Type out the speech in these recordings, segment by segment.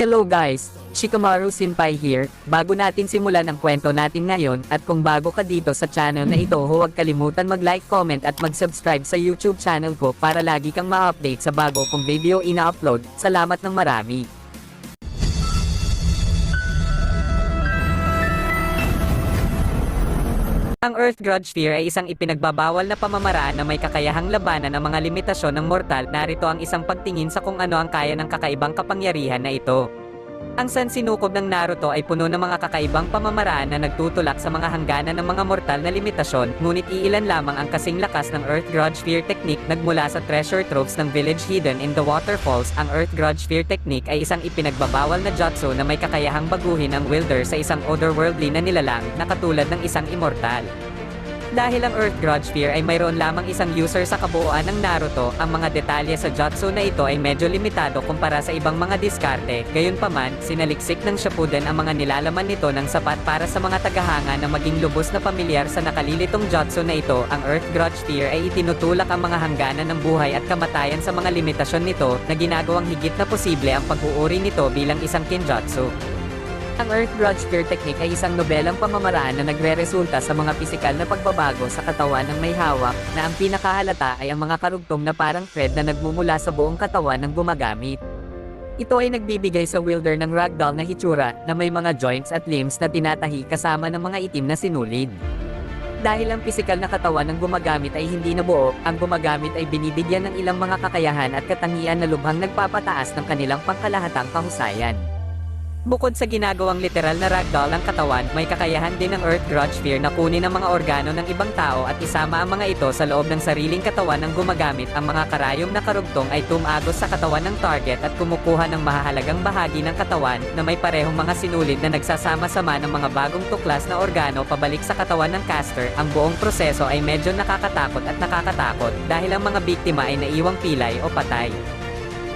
Hello guys, Shikamaru Senpai here. Bago natin simulan ang kwento natin ngayon, at kung bago ka dito sa channel na ito, huwag kalimutan mag-like, comment at mag-subscribe sa YouTube channel ko para lagi kang ma-update sa bago kong video ina-upload. Salamat ng marami. Ang Earth Grudge Sphere ay isang ipinagbabawal na pamamaraan na may kakayahang labanan ang mga limitasyon ng mortal. Narito ang isang pagtingin sa kung ano ang kaya ng kakaibang kapangyarihan na ito. Ang sansinukob ng Naruto ay puno ng mga kakaibang pamamaraan na nagtutulak sa mga hangganan ng mga mortal na limitasyon, ngunit iilan lamang ang kasing lakas ng Earth Grudge Sphere Technique. Nagmula sa treasure troves ng village hidden in the waterfalls. Ang Earth Grudge Sphere Technique ay isang ipinagbabawal na jutsu na may kakayahang baguhin ang wielder sa isang otherworldly na nilalang na katulad ng isang immortal. Dahil ang Earth Grudge Sphere ay mayroon lamang isang user sa kabuuan ng Naruto, ang mga detalye sa jutsu na ito ay medyo limitado kumpara sa ibang mga diskarte. Gayunpaman, sinaliksik ng Shippuden ang mga nilalaman nito ng sapat para sa mga tagahanga na maging lubos na pamilyar sa nakalilitong jutsu na ito. Ang Earth Grudge Sphere ay itinutulak ang mga hangganan ng buhay at kamatayan sa mga limitasyon nito, na ginagawang higit na posible ang pag-uuri nito bilang isang kinjutsu. Ang Earth Grudge Sphere Technique ay isang nobelang pamamaraan na nagre-resulta sa mga pisikal na pagbabago sa katawan ng may hawak, na ang pinakahalata ay ang mga karugtong na parang thread na nagmumula sa buong katawan ng gumagamit. Ito ay nagbibigay sa wielder ng ragdoll na hitsura, na may mga joints at limbs na tinatahi kasama ng mga itim na sinulid. Dahil ang pisikal na katawan ng gumagamit ay hindi nabuo, ang gumagamit ay binibigyan ng ilang mga kakayahan at katangian na lubhang nagpapataas ng kanilang pangkalahatang kahusayan. Bukod sa ginagawang literal na ragdoll ang katawan, may kakayahan din ng Earth Grudge Sphere na kunin ang mga organo ng ibang tao at isama ang mga ito sa loob ng sariling katawan ng gumagamit. Ang mga karayom na karugtong ay tumagos sa katawan ng target at kumukuha ng mahahalagang bahagi ng katawan, na may parehong mga sinulid na nagsasama-sama ng mga bagong tuklas na organo pabalik sa katawan ng caster. Ang buong proseso ay medyo nakakatakot at nakakatakot, dahil ang mga biktima ay naiwang pilay o patay.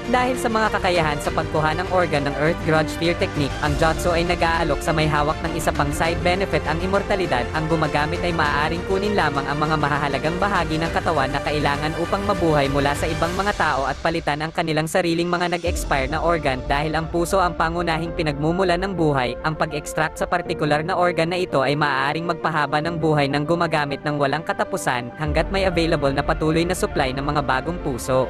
Dahil sa mga kakayahan sa pagkuha ng organ ng Earth Grudge Sphere Technique, ang jutsu ay nag-aalok sa may hawak ng isa pang side benefit, ang immortalidad. Ang gumagamit ay maaaring kunin lamang ang mga mahahalagang bahagi ng katawan na kailangan upang mabuhay mula sa ibang mga tao at palitan ang kanilang sariling mga nag-expire na organ. Dahil ang puso ang pangunahing pinagmumulan ng buhay, ang pag-extract sa partikular na organ na ito ay maaaring magpahaba ng buhay ng gumagamit ng walang katapusan, hanggat may available na patuloy na supply ng mga bagong puso.